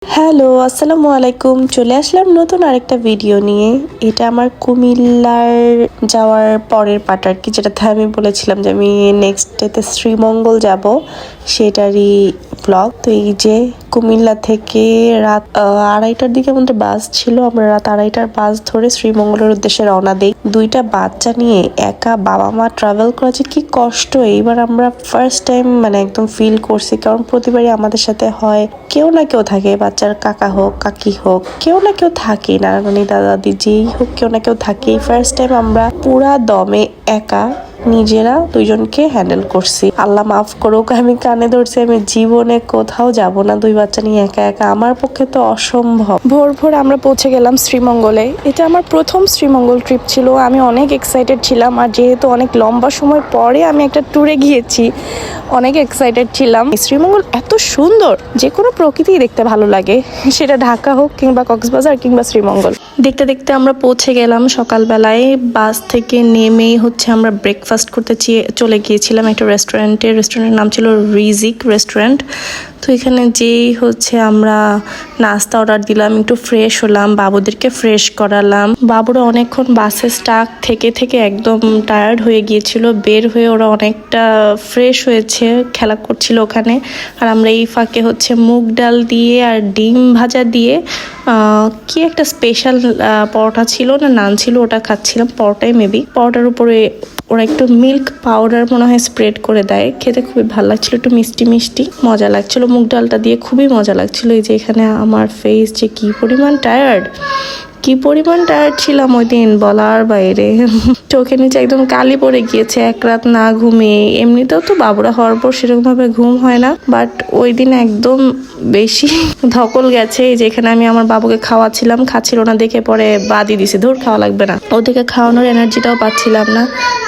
Hello, আসসালামু আলাইকুম। চলে আসলাম নতুন আরেকটা ভিডিও নিয়ে। এটা আমার কুমিল্লার যাওয়ার পরের পার্ট আর কি, যেটাতে আমি বলেছিলাম যে আমি নেক্সট ডেতে শ্রীমঙ্গল যাব, সেটারই ব্লগ। তো এই যে কুমিল্লা থেকে রাত 2:30টার দিকে আমাদের বাস ছিল। আমরা রাত 2:30টার বাস ধরে শ্রীমঙ্গলের উদ্দেশ্যে রওনা দিই। 2টা বাচ্চা নিয়ে একা বাবা মা ট্রাভেল করা যে কি কষ্ট, এইবার আমরা ফার্স্ট টাইম মানে একদম ফিল করছি। কারণ প্রতিবারই আমাদের সাথে হয় কেউ না কেউ থাকে, বাচ্চার কাকা হোক কাকি হোক, কেউ না কেউ থাকে, নানা নানি দাদা দাদি যেই হোক কেউ না কেউ থাকে। ফার্স্ট টাইম আমরা পুরা দমে একা নিজেরা দুইজনকে হ্যান্ডেল করছি। আল্লাহ মাফ করুক, আমি কানে ধরছি, আমি জীবনে কোথাও যাব না 2 বাচ্চা নিয়ে একা একা, আমার পক্ষে তো অসম্ভব। ভোর ভোর আমরা পৌঁছে গেলাম শ্রীমঙ্গলে। এটা আমার প্রথম শ্রীমঙ্গল ট্রিপ ছিল। আমি অনেক এক্সাইটেড ছিলাম, আর যেহেতু অনেক লম্বা সময় পরে আমি একটা ট্যুরে গিয়েছি, অনেক এক্সাইটেড ছিলাম। শ্রীমঙ্গল এত সুন্দর, যে কোনো প্রকৃতি দেখতে ভালো লাগে, সেটা ঢাকা হোক কিংবা কক্সবাজার কিংবা শ্রীমঙ্গল। দেখতে দেখতে আমরা পৌঁছে গেলাম সকালবেলায়। বাস থেকে নেমেই আমরা ব্রেকফাস্ট করতে চলে গিয়েছিলাম একটা রেস্টুরেন্টে। রেস্টুরেন্টের নাম ছিল রিজিক রেস্টুরেন্ট। তো এখানে যেই আমরা নাস্তা অর্ডার দিলাম, একটু ফ্রেশ হলাম, বাবুদেরকে ফ্রেশ করালাম। বাবুরা অনেকক্ষণ বাসে স্টাক থেকে থেকে একদম টায়ার্ড হয়ে গিয়েছিল। বের হয়ে ওরা অনেকটা ফ্রেশ হয়েছে, খেলা করছিল ওখানে। আর আমরা এই ফাঁকে মুগ ডাল দিয়ে আর ডিম ভাজা দিয়ে কি একটা স্পেশাল পরোটা ছিল না নান ছিল, ওটা খাচ্ছিলাম। পরোটাই মেবি, পরোটার উপরে ওরা একটু মিল্ক পাউডার মনে হয় স্প্রেড করে দেয়, খেতে খুবই ভালো লাগছিল, একটু মিষ্টি মিষ্টি মজা লাগছিল। মুগ ডালটা দিয়ে খুবই মজা লাগছিল। এই যে এখানে আমার ফেস যে কি পরিমাণ টায়ার্ড ছিলাম ওই দিন, বলার বাইরে। চোখের নিচে একদম কালি পড়ে গিয়েছে এক রাত না ঘুমিয়ে। এমনিতেও তো বাবুরা হওয়ার পর সেরকম ভাবে ঘুম হয় না, বাট ওই দিন একদম বেশি ধকল গেছে। এই যে এখানে আমি আমার বাবুকে খাওয়াচ্ছিলাম, খাচ্ছিল না দেখে পরে বাদই দিছে, ধর খাওয়া লাগবে না। ওদিকে খাওয়ানোর এনার্জিটাও পাচ্ছিলাম না।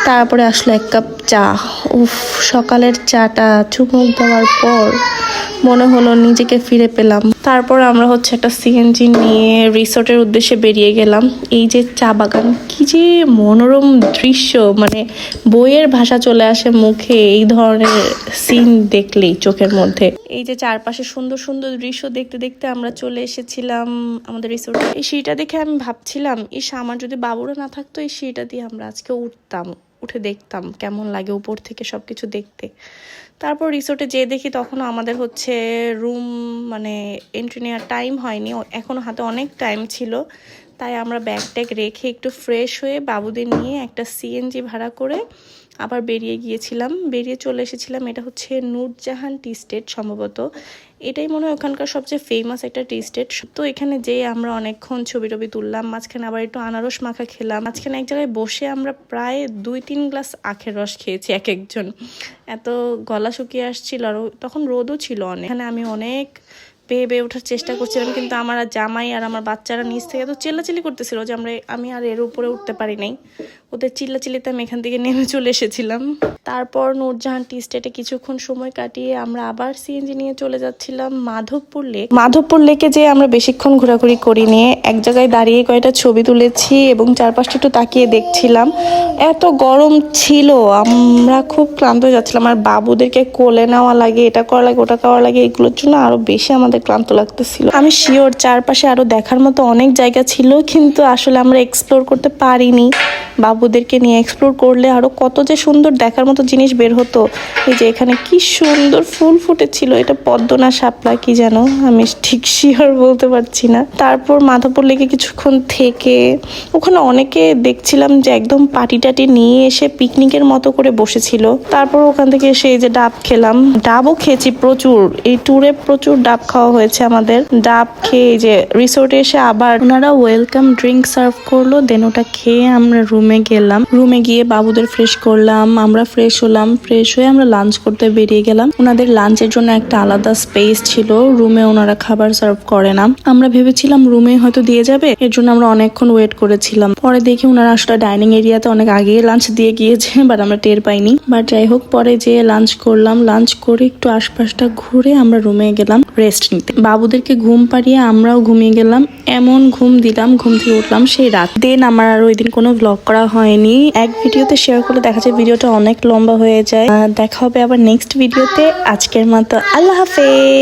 তারপরে আসলো 1 কাপ চা। উফ, সকালের চাটা চুমুক দেওয়ার পর মনে হলো নিজেকে ফিরে পেলাম। তারপর আমরা একটা সিএনজি নিয়ে রিসোর্টের উদ্দেশ্যে বেরিয়ে গেলাম। এই যে চা বাগান, কি যে মনোরম দৃশ্য, মানে বইয়ের ভাষা চলে আসে মুখে এই ধরনের সিন দেখলেই চোখের মধ্যে। এই যে চারপাশে সুন্দর সুন্দর দৃশ্য দেখতে দেখতে আমরা চলে এসেছিলাম আমাদের রিসোর্টে। এই সিঁড়িটা দেখে আমি ভাবছিলাম, আমার যদি বাবুরা না থাকতো, এই সিঁড়িটা দিয়ে আমরা আজকে উঠে দেখতাম কেমন লাগে উপর থেকে সবকিছু দেখতে। তারপর রিসোর্টে যেয়ে দেখি তখনও আমাদের রুম মানে এন্ট্রি নেওয়ার টাইম হয়নি, এখনো হাতে অনেক টাইম ছিল। তাই আমরা ব্যাগ ট্যাগ রেখে একটু ফ্রেশ হয়ে বাবুদের নিয়ে একটা সিএনজি ভাড়া করে আবার বেরিয়ে চলে এসেছিলাম। এটা নূরজাহান টি স্টেট সম্ভবত, এটাই মনে হয় ওখানকার সবচেয়ে ফেমাস একটা টি স্টেট। তো এখানে যেয়ে আমরা অনেকক্ষণ ছবি টবি তুললাম, মাঝখানে আবার একটু আনারস মাখা খেলাম। মাঝখানে এক জায়গায় বসে আমরা প্রায় 2-3 গ্লাস আখের রস খেয়েছি এক একজন, এত গলা শুকিয়ে আসছিল। আর তখন রোদও ছিল অনেক। এখানে আমি অনেক বেয়ে ওঠার চেষ্টা করছিলাম, কিন্তু আমার জামাই আর আমার বাচ্চারা নিচ থেকে এত চিল্লাচিল্লি করতেছিল যে আমি আর এর উপরে উঠতে পারি নাই। ওদের চিল্লাচিল্লিতে আমি এখান থেকে নেমে চলে এসেছিলাম। তারপর নূরজাহান টি স্টেটে কিছুক্ষণ সময় কাটিয়ে আমরা আবার সিএনজি নিয়ে চলে যাচ্ছিলাম মাধবপুর লেকে। যে আমরা বেশিক্ষণ ঘোরাঘুরি করি নিয়ে এক জায়গায় দাঁড়িয়ে কয়েকটা ছবি তুলেছি এবং চারপাশটা একটু তাকিয়ে দেখছিলাম। এত গরম ছিল, আমরা খুব ক্লান্ত হয়ে যাচ্ছিলাম। আর বাবুদেরকে কোলে নেওয়া লাগে, এটা করা লাগে ওটা করা লাগে, এগুলোর জন্য আরো বেশি আমাদের ক্লান্ত লাগতেছিল। আমি শিওর চারপাশে আরো দেখার মতো অনেক জায়গা ছিল, কিন্তু আসলে আমরা এক্সপ্লোর করতে পারিনি। বাবুদেরকে নিয়ে এক্সপ্লোর করলে আরো কত যে সুন্দর দেখার মতো জিনিস বের হতো। এই যে এখানে কি সুন্দর ফুল ফুটেছিল, এটা পদ্ম না শাপলা কি যেন, আমি ঠিক শিওর বলতে পারছি না। তারপর মাধবপুর লেকে কিছুক্ষণ থেকে ওখানে অনেকে দেখছিলাম যে একদম পাটি টাটি নিয়ে এসে পিকনিকের মতো করে বসেছিল। তারপর ওখান থেকে এসে এই যে ডাব খেলাম, ডাবও খেয়েছি প্রচুর। এই ট্যুরে প্রচুর ডাব খাওয়া হয়েছে আমাদের। ডাব খেয়ে এই যে রিসোর্টে এসে আবার ওনারা ওয়েলকাম ড্রিঙ্ক সার্ভ করলো, দেন ওটা খেয়ে আমরা রুমে গেলাম। রুমে গিয়ে বাবুদের ফ্রেশ করলাম, আমরা ফ্রেশ হলাম। ফ্রেশ হয়ে আমরা লাঞ্চ করতে বেরিয়ে গেলাম। ওনাদের লাঞ্চের জন্য একটা আলাদা স্পেস ছিল, রুমে ওনারা খাবার সার্ভ করে না। আমরা ভেবেছিলাম রুমে হয়তো দিয়ে যাবে, এর জন্য আমরা অনেকক্ষণ ওয়েট করেছিলাম। পরে দেখি ওনারা আসলে ডাইনিং এরিয়াতে অনেক আগে লাঞ্চ দিয়ে গিয়েছে, বাট আমরা টের পাইনি। বাট যাই হোক, পরে যেয়ে লাঞ্চ করলাম। লাঞ্চ করে একটু আশপাশটা ঘুরে আমরা রুমে গেলাম রেস্ট নিতে। বাবুদেরকে ঘুম পাড়িয়ে আমরাও ঘুমিয়ে গেলাম। এমন ঘুম দিলাম, ঘুম থেকে উঠলাম সেই রাত। দেন আমার আর ওই দিন কোনো ব্লগ করা হয়নি। এক ভিডিওতে শেয়ার করলে দেখা যায় ভিডিওটা অনেক লম্বা হয়ে যায়। দেখা হবে আবার নেক্সট ভিডিওতে। আজকের মতো আল্লাহ হাফেজ।